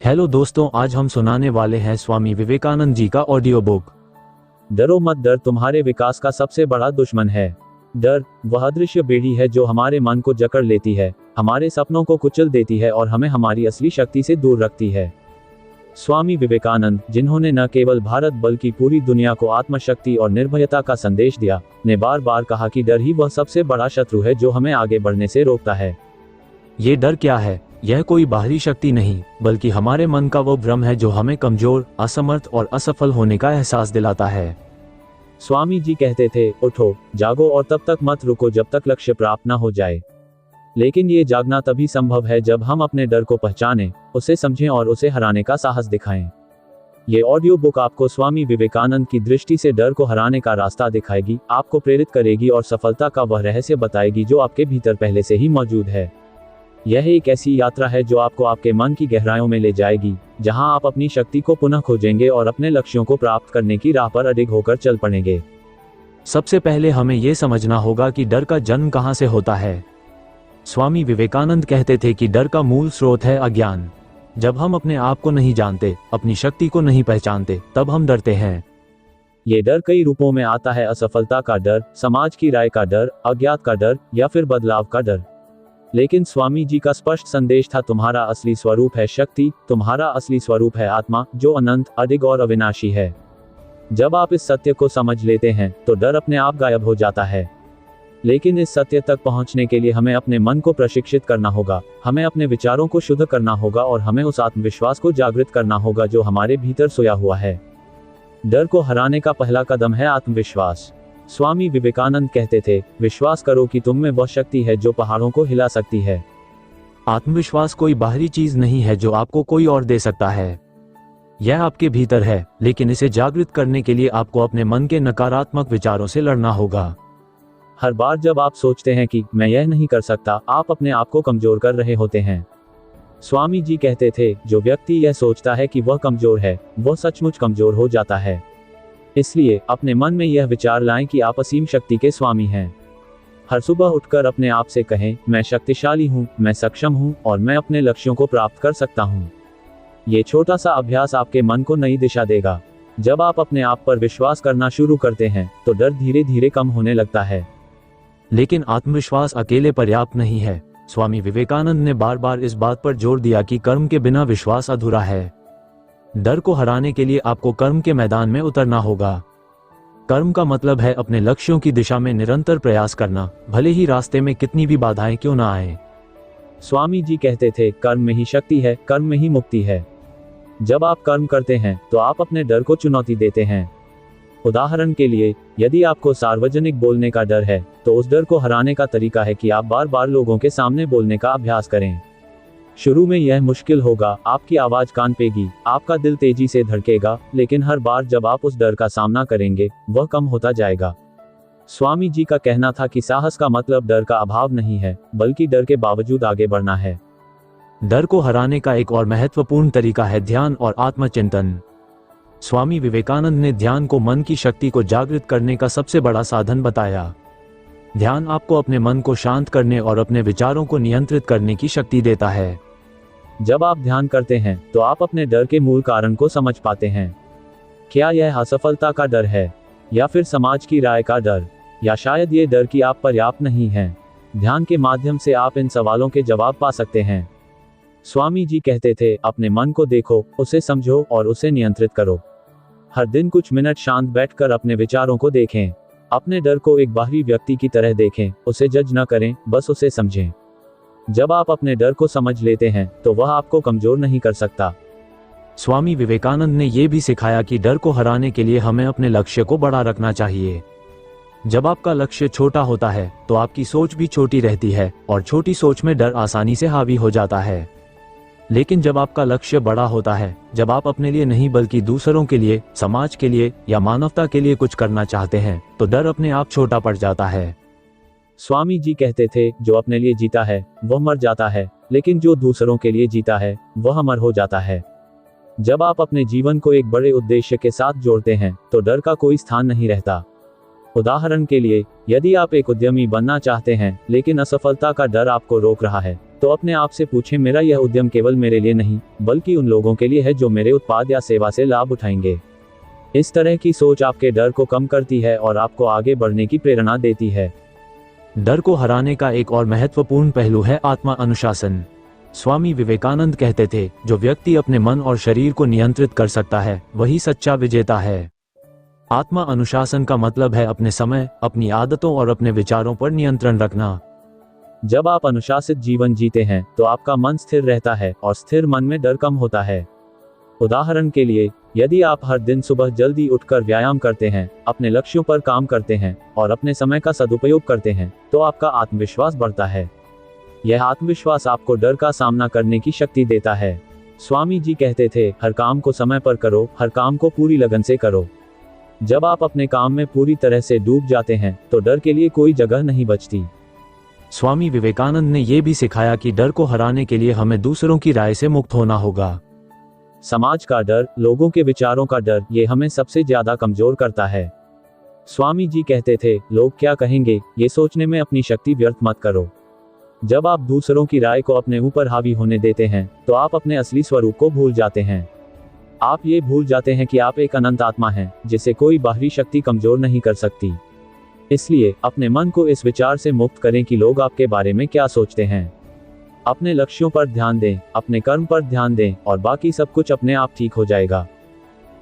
Hello दोस्तों, आज हम सुनाने वाले हैं स्वामी विवेकानंद जी का ऑडियो बुक। डरो मत, डर तुम्हारे विकास का सबसे बड़ा दुश्मन है। डर वह अदृश्य बेड़ी है जो हमारे मन को जकड़ लेती है, हमारे सपनों को कुचल देती है और हमें हमारी असली शक्ति से दूर रखती है। स्वामी विवेकानंद, जिन्होंने न केवल भारत बल्कि पूरी दुनिया को आत्मशक्ति और निर्भयता का संदेश दिया, ने बार बार कहा कि डर ही वह सबसे बड़ा शत्रु है जो हमें आगे बढ़ने से रोकता है। ये डर क्या है? यह कोई बाहरी शक्ति नहीं, बल्कि हमारे मन का वो भ्रम है जो हमें कमजोर, असमर्थ और असफल होने का एहसास दिलाता है। स्वामी जी कहते थे, उठो, जागो और तब तक मत रुको जब तक लक्ष्य प्राप्त न हो जाए। लेकिन ये जागना तभी संभव है जब हम अपने डर को पहचानें, उसे समझें और उसे हराने का साहस दिखाएं। ये ऑडियो बुक आपको स्वामी विवेकानंद की दृष्टि से डर को हराने का रास्ता दिखाएगी, आपको प्रेरित करेगी और सफलता का वह रहस्य बताएगी जो आपके भीतर पहले से ही मौजूद है। यह एक ऐसी यात्रा है जो आपको आपके मन की गहराइयों में ले जाएगी, जहां आप अपनी शक्ति को पुनः खोजेंगे और अपने लक्ष्यों को प्राप्त करने की राह पर अडिग होकर चल पड़ेंगे। सबसे पहले हमें यह समझना होगा कि डर का जन्म कहां से होता है। स्वामी विवेकानंद कहते थे कि डर का मूल स्रोत है अज्ञान। जब हम अपने आप को नहीं जानते, अपनी शक्ति को नहीं पहचानते, तब हम डरते हैं। ये डर कई रूपों में आता है: असफलता का डर, समाज की राय का डर, अज्ञात का डर या फिर बदलाव का डर। लेकिन स्वामी जी का स्पष्ट संदेश था, तुम्हारा असली स्वरूप है शक्ति, तुम्हारा असली स्वरूप है आत्मा, जो अनंत, अडिग और अविनाशी है। जब आप इस सत्य को समझ लेते हैं तो डर अपने आप गायब हो जाता है। लेकिन इस सत्य तक पहुंचने के लिए हमें अपने मन को प्रशिक्षित करना होगा, हमें अपने विचारों को शुद्ध करना होगा और हमें उस आत्मविश्वास को जागृत करना होगा जो हमारे भीतर सोया हुआ है। डर को हराने का पहला कदम है आत्मविश्वास। स्वामी विवेकानंद कहते थे, विश्वास करो कि तुम में वह शक्ति है जो पहाड़ों को हिला सकती है। आत्मविश्वास कोई बाहरी चीज नहीं है जो आपको कोई और दे सकता है। यह आपके भीतर है, लेकिन इसे जागृत करने के लिए आपको अपने मन के नकारात्मक विचारों से लड़ना होगा। हर बार जब आप सोचते हैं कि मैं यह नहीं कर सकता, आप अपने आप को कमजोर कर रहे होते हैं। स्वामी जी कहते थे, जो व्यक्ति यह सोचता है कि वह कमजोर है, वह सचमुच कमजोर हो जाता है। इसलिए अपने मन में यह विचार लाएं कि आप असीम शक्ति के स्वामी हैं। हर सुबह उठकर अपने आप से कहें, मैं शक्तिशाली हूं, मैं सक्षम हूं और मैं अपने लक्ष्यों को प्राप्त कर सकता हूं। ये छोटा सा अभ्यास आपके मन को नई दिशा देगा। जब आप अपने आप पर विश्वास करना शुरू करते हैं तो डर धीरे धीरे कम होने लगता है। लेकिन आत्मविश्वास अकेले पर्याप्त नहीं है। स्वामी विवेकानंद ने बार बार इस बात पर जोर दिया कि कर्म के बिना विश्वास अधूरा है। डर को हराने के लिए आपको कर्म के मैदान में उतरना होगा। कर्म का मतलब है अपने लक्ष्यों की दिशा में निरंतर प्रयास करना, भले ही रास्ते में कितनी भी बाधाएं क्यों ना आए। स्वामी जी कहते थे, कर्म में ही शक्ति है, कर्म में ही मुक्ति है। जब आप कर्म करते हैं तो आप अपने डर को चुनौती देते हैं। उदाहरण के लिए, यदि आपको सार्वजनिक बोलने का डर है, तो उस डर को हराने का तरीका है कि आप बार बार लोगों के सामने बोलने का अभ्यास करें। शुरू में यह मुश्किल होगा, आपकी आवाज कांपेगी, आपका दिल तेजी से धड़केगा, लेकिन हर बार जब आप उस डर का सामना करेंगे, वह कम होता जाएगा। स्वामी जी का कहना था कि साहस का मतलब डर का अभाव नहीं है, बल्कि डर के बावजूद आगे बढ़ना है। डर को हराने का एक और महत्वपूर्ण तरीका है ध्यान और आत्मचिंतन। स्वामी विवेकानंद ने ध्यान को मन की शक्ति को जागृत करने का सबसे बड़ा साधन बताया। ध्यान आपको अपने मन को शांत करने और अपने विचारों को नियंत्रित करने की शक्ति देता है। जब आप ध्यान करते हैं तो आप अपने डर के मूल कारण को समझ पाते हैं। क्या यह असफलता का डर है, या फिर समाज की राय का डर, या शायद ये डर कि आप पर्याप्त नहीं हैं? ध्यान के माध्यम से आप इन सवालों के जवाब पा सकते हैं। स्वामी जी कहते थे, अपने मन को देखो, उसे समझो और उसे नियंत्रित करो। हर दिन कुछ मिनट शांत बैठकर अपने विचारों को देखें। अपने डर को एक बाहरी व्यक्ति की तरह देखें, उसे जज न करें, बस उसे समझें। जब आप अपने डर को समझ लेते हैं तो वह आपको कमजोर नहीं कर सकता। स्वामी विवेकानंद ने यह भी सिखाया कि डर को हराने के लिए हमें अपने लक्ष्य को बड़ा रखना चाहिए। जब आपका लक्ष्य छोटा होता है तो आपकी सोच भी छोटी रहती है और छोटी सोच में डर आसानी से हावी हो जाता है। लेकिन जब आपका लक्ष्य बड़ा होता है, जब आप अपने लिए नहीं बल्कि दूसरों के लिए, समाज के लिए या मानवता के लिए कुछ करना चाहते हैं, तो डर अपने आप छोटा पड़ जाता है। स्वामी जी कहते थे, जो अपने लिए जीता है वह मर जाता है, लेकिन जो दूसरों के लिए जीता है वह अमर हो जाता है। जब आप अपने जीवन को एक बड़े उद्देश्य के साथ जोड़ते हैं तो डर का कोई स्थान नहीं रहता। उदाहरण के लिए, यदि आप एक उद्यमी बनना चाहते हैं लेकिन असफलता का डर आपको रोक रहा है, तो अपने आप से पूछें, मेरा यह उद्यम केवल मेरे लिए नहीं बल्कि उन लोगों के लिए है जो मेरे उत्पाद या सेवा से लाभ उठाएंगे। इस तरह की सोच आपके डर को कम करती है और आपको आगे बढ़ने की प्रेरणा देती है। डर को हराने का एक और महत्वपूर्ण पहलू है आत्मा अनुशासन। स्वामी विवेकानंद कहते थे, जो व्यक्ति अपने मन और शरीर को नियंत्रित कर सकता है वही सच्चा विजेता है। आत्मा अनुशासन का मतलब है अपने समय, अपनी आदतों और अपने विचारों पर नियंत्रण रखना। जब आप अनुशासित जीवन जीते हैं तो आपका मन स्थिर रहता है और स्थिर मन में डर कम होता है। उदाहरण के लिए, यदि आप हर दिन सुबह जल्दी उठकर व्यायाम करते हैं, अपने लक्ष्यों पर काम करते हैं और अपने समय का सदुपयोग करते हैं, तो आपका आत्मविश्वास बढ़ता है। यह आत्मविश्वास आपको डर का सामना करने की शक्ति देता है। स्वामी जी कहते थे, हर काम को समय पर करो, हर काम को पूरी लगन से करो। जब आप अपने काम में पूरी तरह से डूब जाते हैं तो डर के लिए कोई जगह नहीं बचती। स्वामी विवेकानंद ने यह भी सिखाया कि डर को हराने के लिए हमें दूसरों की राय से मुक्त होना होगा। समाज का डर, लोगों के विचारों का डर, ये हमें सबसे ज्यादा कमजोर करता है। स्वामी जी कहते थे, लोग क्या कहेंगे, ये सोचने में अपनी शक्ति व्यर्थ मत करो। जब आप दूसरों की राय को अपने ऊपर हावी होने देते हैं तो आप अपने असली स्वरूप को भूल जाते हैं। आप ये भूल जाते हैं कि आप एक अनंत आत्मा हैं जिसे कोई बाहरी शक्ति कमजोर नहीं कर सकती। इसलिए अपने मन को इस विचार से मुक्त करें कि लोग आपके बारे में क्या सोचते हैं। अपने लक्ष्यों पर ध्यान दें, अपने कर्म पर ध्यान दें और बाकी सब कुछ अपने आप ठीक हो जाएगा।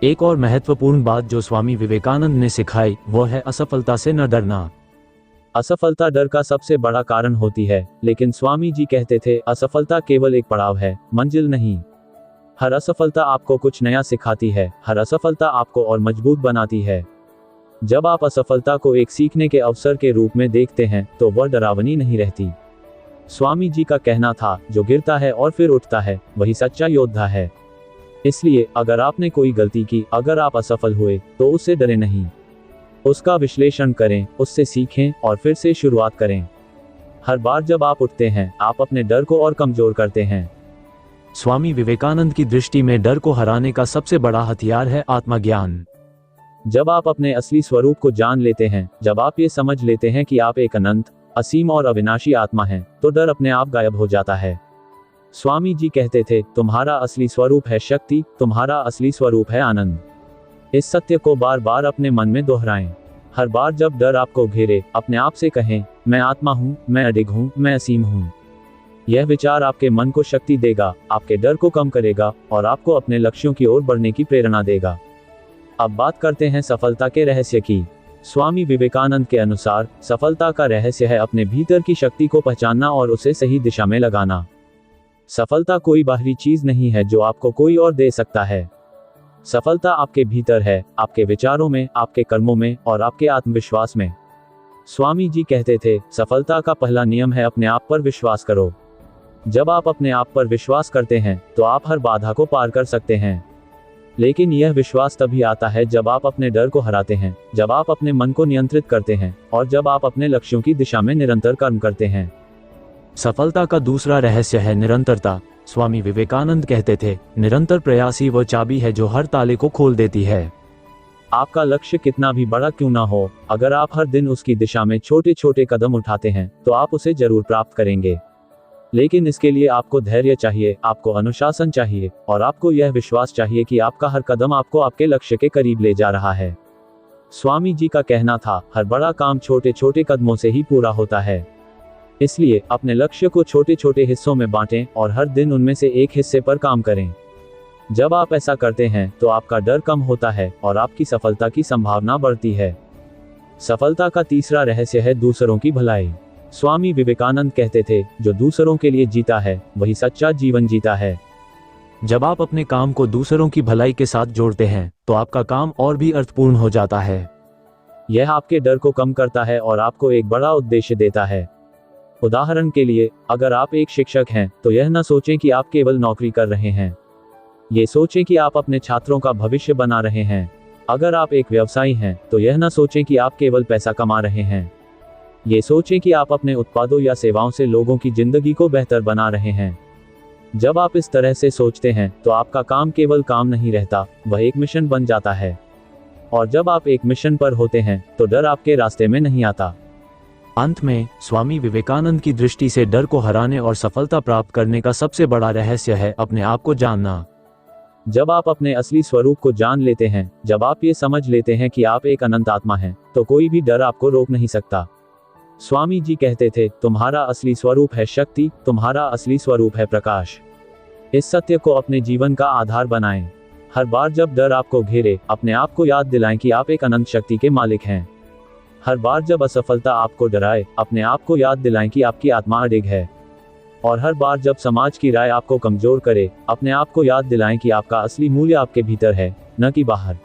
एक और महत्वपूर्ण बात जो स्वामी विवेकानंद ने सिखाई वो है असफलता से न डरना। असफलता डर का सबसे बड़ा कारण होती है, लेकिन स्वामी जी कहते थे, असफलता केवल एक पड़ाव है, मंजिल नहीं। हर असफलता आपको कुछ नया सिखाती है, हर असफलता आपको और मजबूत बनाती है। जब आप असफलता को एक सीखने के अवसर के रूप में देखते हैं तो वह डरावनी नहीं रहती। स्वामी जी का कहना था, जो गिरता है और फिर उठता है वही सच्चा योद्धा है। इसलिए अगर आपने कोई गलती की, अगर आप असफल हुए, तो उससे डरे नहीं। उसका विश्लेषण करें, उससे सीखें और फिर से शुरुआत करें। हर बार जब आप उठते हैं, आप अपने डर को और कमजोर करते हैं। स्वामी विवेकानंद की दृष्टि में डर को हराने का सबसे बड़ा हथियार है आत्मज्ञान। जब आप अपने असली स्वरूप को जान लेते हैं, जब आप ये समझ लेते हैं कि आप एक अनंत, असीम और अविनाशी आत्मा हैं, तो डर अपने आप गायब हो जाता है। स्वामी जी कहते थे, तुम्हारा असली स्वरूप है शक्ति, तुम्हारा असली स्वरूप है आनंद। इस सत्य को बार बार अपने मन में दोहराएं। हर बार जब डर आपको घेरे, अपने आप से कहें, मैं आत्मा हूँ, मैं अडिग हूँ, मैं असीम हूँ। यह विचार आपके मन को शक्ति देगा, आपके डर को कम करेगा और आपको अपने लक्ष्यों की ओर बढ़ने की प्रेरणा देगा। अब बात करते हैं सफलता के रहस्य की। स्वामी विवेकानंद के अनुसार सफलता का रहस्य है अपने भीतर की शक्ति को पहचानना और उसे सही दिशा में लगाना। सफलता कोई बाहरी चीज नहीं है जो आपको कोई और दे सकता है। सफलता आपके भीतर है, आपके विचारों में, आपके कर्मों में और आपके आत्मविश्वास में। स्वामी जी कहते थे, सफलता का पहला नियम है अपने आप पर विश्वास करो। जब आप अपने आप पर विश्वास करते हैं तो आप हर बाधा को पार कर सकते हैं। लेकिन यह विश्वास तभी आता है जब आप अपने डर को हराते हैं, जब आप अपने मन को नियंत्रित करते हैं और जब आप अपने लक्ष्यों की दिशा में निरंतर कर्म करते हैं। सफलता का दूसरा रहस्य है निरंतरता। स्वामी विवेकानंद कहते थे, निरंतर प्रयास ही वह चाबी है जो हर ताले को खोल देती है। आपका लक्ष्य कितना भी बड़ा क्यों ना हो, अगर आप हर दिन उसकी दिशा में छोटे छोटे कदम उठाते हैं तो आप उसे जरूर प्राप्त करेंगे। लेकिन इसके लिए आपको धैर्य चाहिए, आपको अनुशासन चाहिए और आपको यह विश्वास चाहिए कि आपका हर कदम आपको आपके लक्ष्य के करीब ले जा रहा है। स्वामी जी का कहना था, हर बड़ा काम छोटे छोटे कदमों से ही पूरा होता है। इसलिए अपने लक्ष्य को छोटे छोटे हिस्सों में बांटें और हर दिन उनमें से एक हिस्से पर काम करें। जब आप ऐसा करते हैं तो आपका डर कम होता है और आपकी सफलता की संभावना बढ़ती है। सफलता का तीसरा रहस्य है दूसरों की भलाई। स्वामी विवेकानंद कहते थे, जो दूसरों के लिए जीता है वही सच्चा जीवन जीता है। जब आप अपने काम को दूसरों की भलाई के साथ जोड़ते हैं तो आपका काम और भी अर्थपूर्ण हो जाता है। यह आपके डर को कम करता है और आपको एक बड़ा उद्देश्य देता है। उदाहरण के लिए, अगर आप एक शिक्षक हैं तो यह न सोचें कि आप केवल नौकरी कर रहे हैं, ये सोचें कि आप अपने छात्रों का भविष्य बना रहे हैं। अगर आप एक व्यवसायी हैं तो यह न सोचें कि आप केवल पैसा कमा रहे हैं, ये सोचें कि आप अपने उत्पादों या सेवाओं से लोगों की जिंदगी को बेहतर बना रहे हैं। जब आप इस तरह से सोचते हैं तो आपका काम केवल काम नहीं रहता, वह एक मिशन बन जाता है। और जब आप एक मिशन पर होते हैं तो डर आपके रास्ते में नहीं आता। अंत में स्वामी विवेकानंद की दृष्टि से डर को हराने और सफलता प्राप्त करने का सबसे बड़ा रहस्य है अपने आप को जानना। जब आप अपने असली स्वरूप को जान लेते हैं, जब आप ये समझ लेते हैं कि आप एक अनंत आत्मा हैं, तो कोई भी डर आपको रोक नहीं सकता। स्वामी जी कहते थे, तुम्हारा असली स्वरूप है शक्ति, तुम्हारा असली स्वरूप है प्रकाश। इस सत्य को अपने जीवन का आधार बनाएं। हर बार जब डर आपको घेरे, अपने आप को याद दिलाएं कि आप एक अनंत शक्ति के मालिक हैं। हर बार जब असफलता आपको डराए, अपने आप को याद दिलाएं कि आपकी आत्मा अडिग है। और हर बार जब समाज की राय आपको कमजोर करे, अपने आप को याद दिलाएं कि आपका असली मूल्य आपके भीतर है, न कि बाहर।